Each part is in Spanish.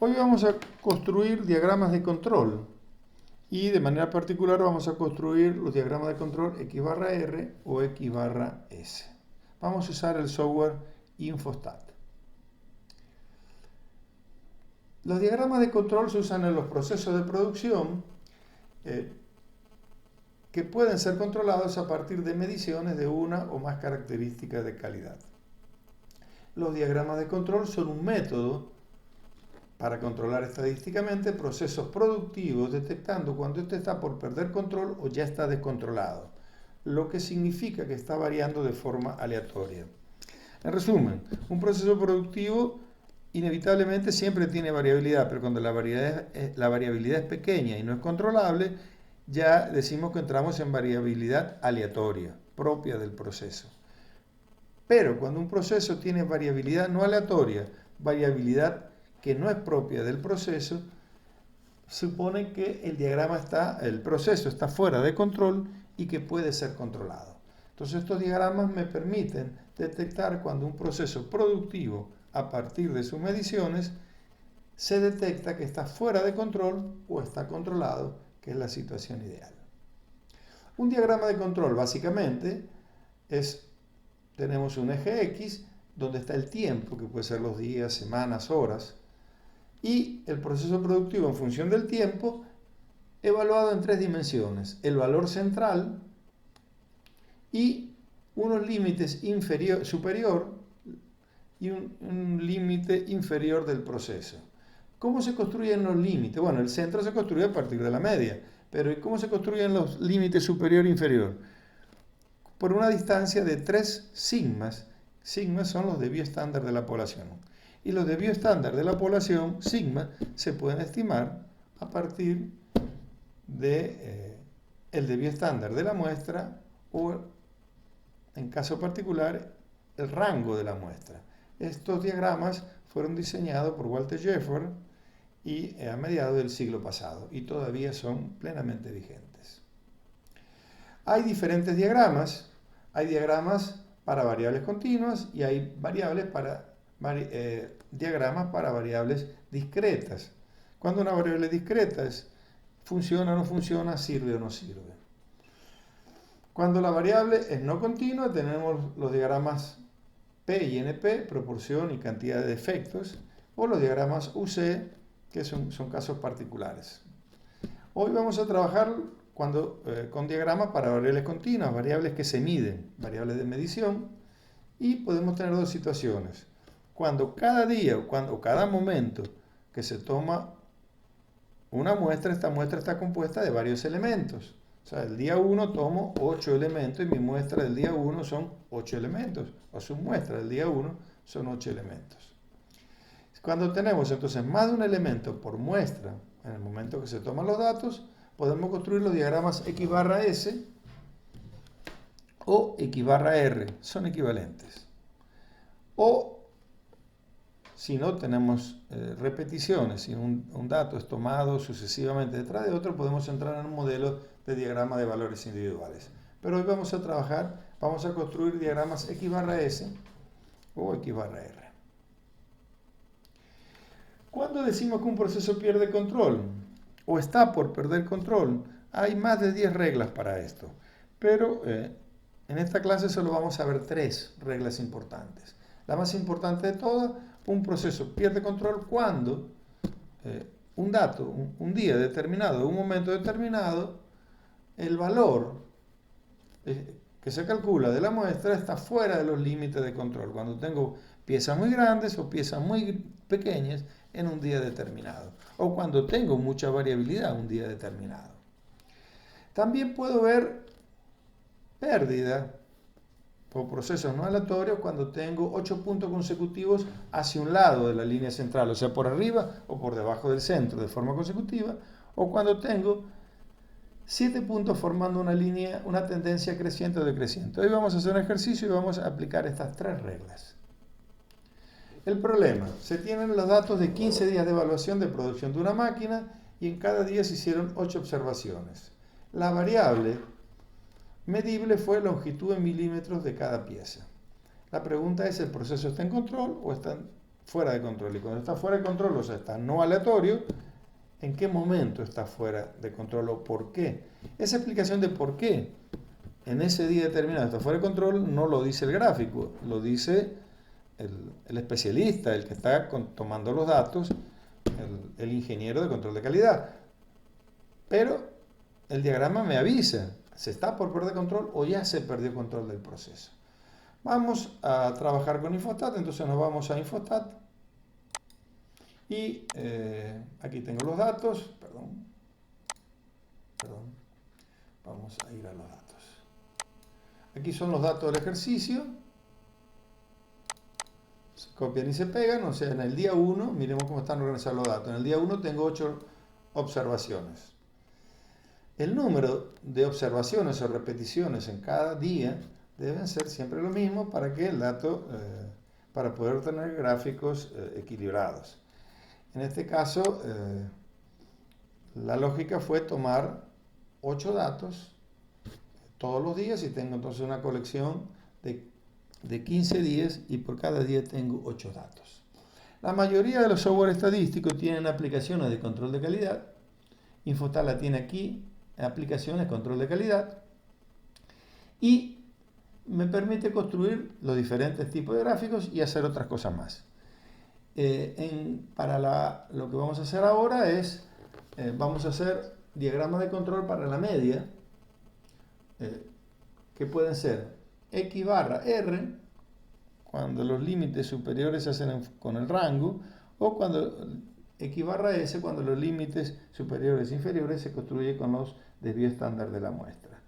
Hoy vamos a construir diagramas de control y de manera particular vamos a construir los diagramas de control X barra R o X barra S. Vamos a usar el software Infostat. Los diagramas de control se usan en los procesos de producción que pueden ser controlados a partir de mediciones de una o más características de calidad. Los diagramas de control son un método para controlar estadísticamente procesos productivos, detectando cuando éste está por perder control o ya está descontrolado, lo que significa que está variando de forma aleatoria. En resumen, un proceso productivo inevitablemente siempre tiene variabilidad, pero cuando la variabilidad es pequeña y no es controlable, ya decimos que entramos en variabilidad aleatoria, propia del proceso. Pero cuando un proceso tiene variabilidad no aleatoria, variabilidad que no es propia del proceso, supone que el proceso está fuera de control y que puede ser controlado. Entonces estos diagramas me permiten detectar cuando un proceso productivo, a partir de sus mediciones, se detecta que está fuera de control o está controlado, que es la situación ideal. Un diagrama de control básicamente tenemos un eje X donde está el tiempo, que puede ser los días, semanas, horas, y el proceso productivo en función del tiempo evaluado en tres dimensiones: el valor central y unos límites superior y un límite inferior del proceso. ¿Cómo se construyen los límites? Bueno, el centro se construye a partir de la media, pero ¿cómo se construyen los límites superior e inferior? Por una distancia de 3 sigmas. Sigmas son los desvíos estándar de la población. Y los desvíos estándar de la población, sigma, se pueden estimar a partir de el desvío estándar de la muestra o, en caso particular, el rango de la muestra. Estos diagramas fueron diseñados por Walter Jeffers y a mediados del siglo pasado y todavía son plenamente vigentes. Hay diferentes diagramas. Hay diagramas para variables continuas y hay diagramas para variables discretas. Cuando una variable discreta funciona o no funciona, sirve o no sirve. Cuando la variable es no continua, tenemos los diagramas P y NP, proporción y cantidad de efectos, o los diagramas UC, que son casos particulares. Hoy vamos a trabajar con diagramas para variables continuas, variables que se miden, variables de medición, y podemos tener dos situaciones. Cuando cada día o cada momento que se toma una muestra, esta muestra está compuesta de varios elementos. O sea, el día 1 tomo 8 elementos y mi muestra del día 1 son 8 elementos, o su muestra del día 1 son 8 elementos. Cuando tenemos entonces más de un elemento por muestra, en el momento que se toman los datos, podemos construir los diagramas X barra S o X barra R, son equivalentes. O, si no tenemos repeticiones, si un dato es tomado sucesivamente detrás de otro, podemos entrar en un modelo de diagrama de valores individuales. Pero hoy vamos a construir diagramas X barra S o X barra R. ¿Cuándo decimos que un proceso pierde control o está por perder control? Hay más de 10 reglas para esto, pero en esta clase solo vamos a ver 3 reglas importantes. La más importante de todas: un proceso pierde control cuando un dato, un día determinado, un momento determinado, el valor que se calcula de la muestra está fuera de los límites de control, cuando tengo piezas muy grandes o piezas muy pequeñas en un día determinado, o cuando tengo mucha variabilidad un día determinado. También puedo ver pérdida por procesos no aleatorios cuando tengo 8 puntos consecutivos hacia un lado de la línea central, o sea, por arriba o por debajo del centro de forma consecutiva, o cuando tengo 7 puntos formando una tendencia creciente o decreciente. Hoy vamos a hacer un ejercicio y vamos a aplicar estas 3 reglas. El problema: se tienen los datos de 15 días de evaluación de producción de una máquina y en cada día se hicieron 8 observaciones. La variable medible fue longitud en milímetros de cada pieza. La pregunta es: ¿el proceso está en control o está fuera de control. Y cuando está fuera de control, o sea, está no aleatorio, ¿en qué momento está fuera de control o por qué? Esa explicación de por qué en ese día determinado está fuera de control no lo dice el gráfico, lo dice el especialista, el que está tomando los datos, el ingeniero de control de calidad. Pero el diagrama me avisa, ¿se está por perder control o ya se perdió control del proceso? Vamos a trabajar con Infostat, entonces nos vamos a Infostat y aquí tengo los datos, perdón, vamos a ir a los datos. Aquí son los datos del ejercicio, se copian y se pegan, o sea, en el día 1, miremos cómo están organizados los datos, en el día 1 tengo 8 observaciones. El número de observaciones o repeticiones en cada día deben ser siempre lo mismo para que el dato, para poder tener gráficos equilibrados. En este caso, la lógica fue tomar 8 datos todos los días y tengo entonces una colección de 15 días y por cada día tengo 8 datos. La mayoría de los software estadísticos tienen aplicaciones de control de calidad. Infostat la tiene aquí, aplicaciones, control de calidad, y me permite construir los diferentes tipos de gráficos y hacer otras cosas más. Lo que vamos a hacer ahora es, vamos a hacer diagramas de control para la media, que pueden ser X barra R, cuando los límites superiores se hacen con el rango, o cuando X barra S, cuando los límites superiores e inferiores se construyen con los desvíos estándar de la muestra.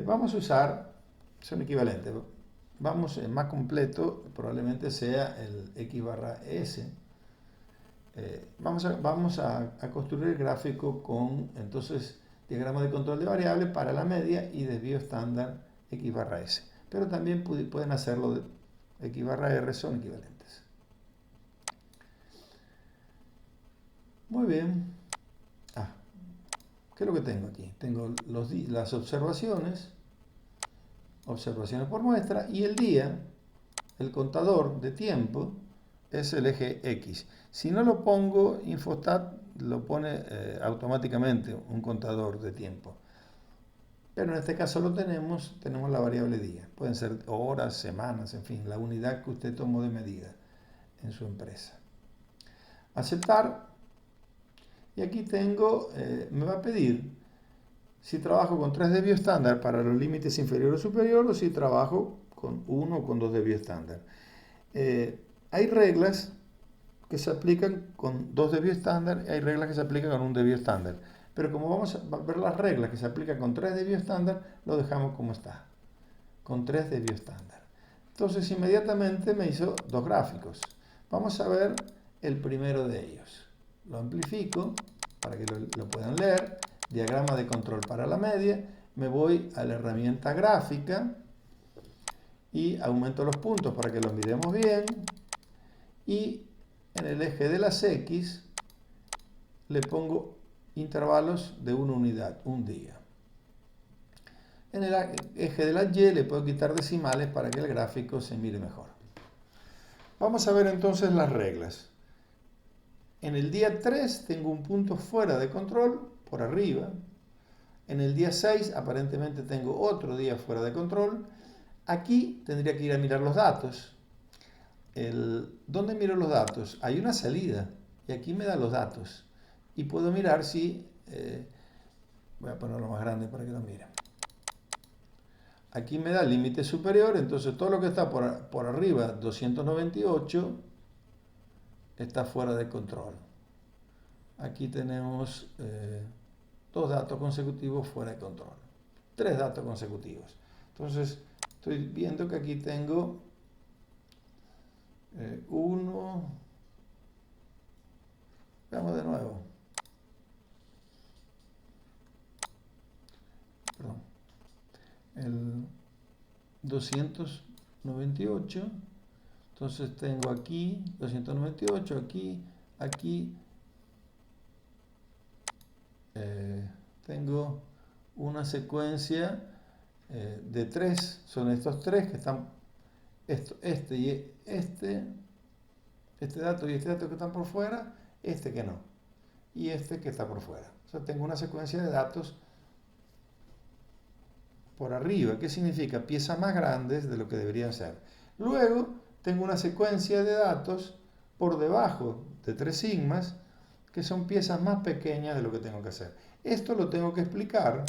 Vamos a usar, son equivalentes, el más completo probablemente sea el X barra S. Vamos a construir el gráfico con, entonces, diagrama de control de variables para la media y desvío estándar X barra S. Pero también pueden hacerlo de X barra R, son equivalentes. Muy bien. ¿Qué es lo que tengo aquí? Tengo las observaciones por muestra, y el día, el contador de tiempo, es el eje X. Si no lo pongo, Infostat lo pone automáticamente, un contador de tiempo. Pero en este caso tenemos la variable día. Pueden ser horas, semanas, en fin, la unidad que usted tomó de medida en su empresa. Aceptar. Y aquí tengo, me va a pedir si trabajo con 3 desvíos estándar para los límites inferior o superior, o si trabajo con 1 o con 2 desvíos estándar. Hay reglas que se aplican con 2 desvíos estándar y hay reglas que se aplican con 1 desvío estándar. Pero como vamos a ver las reglas que se aplican con 3 desvíos estándar, lo dejamos como está, con 3 desvíos estándar. Entonces inmediatamente me hizo 2 gráficos. Vamos a ver el primero de ellos. Lo amplifico para que lo puedan leer. Diagrama de control para la media. Me voy a la herramienta gráfica y aumento los puntos para que los miremos bien. Y en el eje de las X le pongo intervalos de una unidad, un día. En el eje de la Y le puedo quitar decimales para que el gráfico se mire mejor. Vamos a ver entonces las reglas. En el día 3 tengo un punto fuera de control, por arriba. En el día 6 aparentemente tengo otro día fuera de control. Aquí tendría que ir a mirar los datos. ¿Dónde miro los datos? Hay una salida y aquí me da los datos. Y puedo mirar si... voy a ponerlo más grande para que lo miren. Aquí me da el límite superior, entonces todo lo que está por arriba, 298, está fuera de control. Aquí tenemos 2 datos consecutivos fuera de control. 3 datos consecutivos. Entonces, estoy viendo que aquí tengo 1. Veamos de nuevo. Perdón. El 298. Entonces tengo aquí 298, aquí. Tengo una secuencia de 3, son estos 3 que están, este y este, este dato y este dato que están por fuera, este que no, y este que está por fuera. O sea, tengo una secuencia de datos por arriba. ¿Qué significa? Piezas más grandes de lo que deberían ser. Luego, tengo una secuencia de datos por debajo de 3 sigmas, que son piezas más pequeñas de lo que tengo que hacer. Esto lo tengo que explicar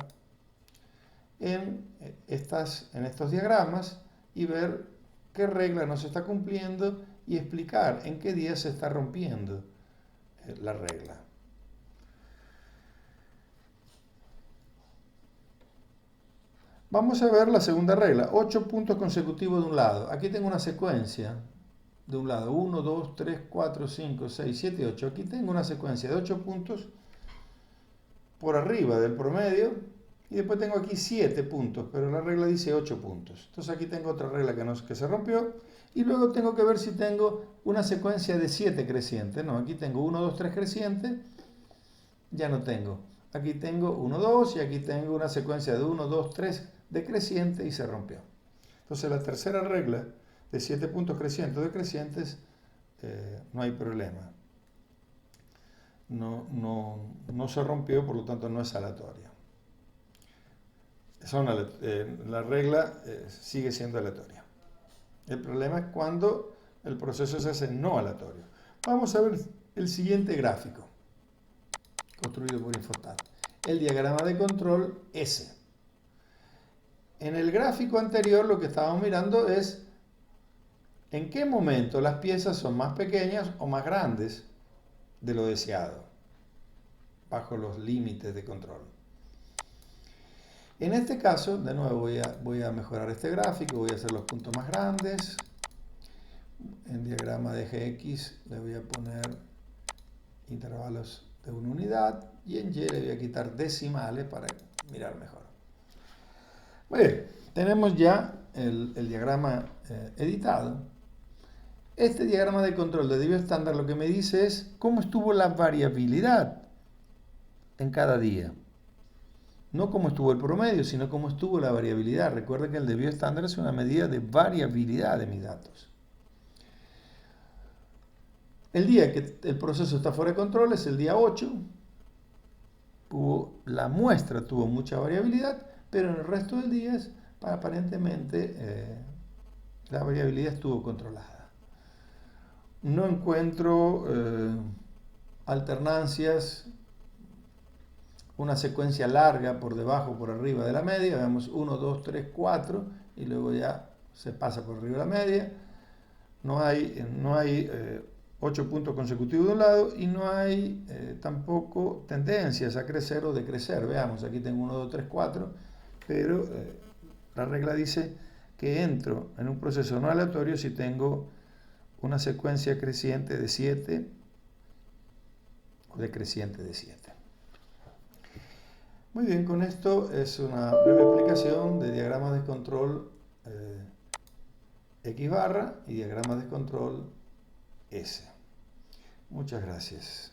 en estos diagramas y ver qué regla no se está cumpliendo y explicar en qué día se está rompiendo la regla. Vamos a ver la segunda regla, 8 puntos consecutivos de un lado. Aquí tengo una secuencia de un lado, 1, 2, 3, 4, 5, 6, 7, 8. Aquí tengo una secuencia de 8 puntos por arriba del promedio y después tengo aquí 7 puntos, pero la regla dice 8 puntos. Entonces aquí tengo otra regla que se rompió y luego tengo que ver si tengo una secuencia de 7 crecientes. No, aquí tengo 1, 2, 3 crecientes, ya no tengo. Aquí tengo 1, 2 y aquí tengo una secuencia de 1, 2, 3 decreciente y se rompió. Entonces la tercera regla de 7 puntos crecientes o decrecientes no hay problema. No se rompió, por lo tanto no es aleatoria. La regla sigue siendo aleatoria. El problema es cuando el proceso se hace no aleatorio. Vamos a ver el siguiente gráfico, construido por Infostat. El diagrama de control S. En el gráfico anterior lo que estábamos mirando es en qué momento las piezas son más pequeñas o más grandes de lo deseado, bajo los límites de control. En este caso, de nuevo voy a mejorar este gráfico, voy a hacer los puntos más grandes. En diagrama de eje X le voy a poner intervalos de una unidad y en Y le voy a quitar decimales para mirar mejor. Muy bien, tenemos ya el diagrama editado. Este diagrama de control de desvío estándar lo que me dice es cómo estuvo la variabilidad en cada día. No cómo estuvo el promedio, sino cómo estuvo la variabilidad. Recuerda que el desvío estándar es una medida de variabilidad de mis datos. El día que el proceso está fuera de control es el día 8. La muestra tuvo mucha variabilidad, pero en el resto del día aparentemente la variabilidad estuvo controlada. No encuentro alternancias, una secuencia larga por debajo, por arriba de la media. Veamos 1, 2, 3, 4 y luego ya se pasa por arriba de la media. No hay 8 puntos consecutivos de un lado y no hay tampoco tendencias a crecer o decrecer. Veamos, aquí tengo 1, 2, 3, 4, pero la regla dice que entro en un proceso no aleatorio si tengo una secuencia creciente de 7 o decreciente de 7. Muy bien, con esto es una breve explicación de diagramas de control X barra y diagramas de control S. Muchas gracias.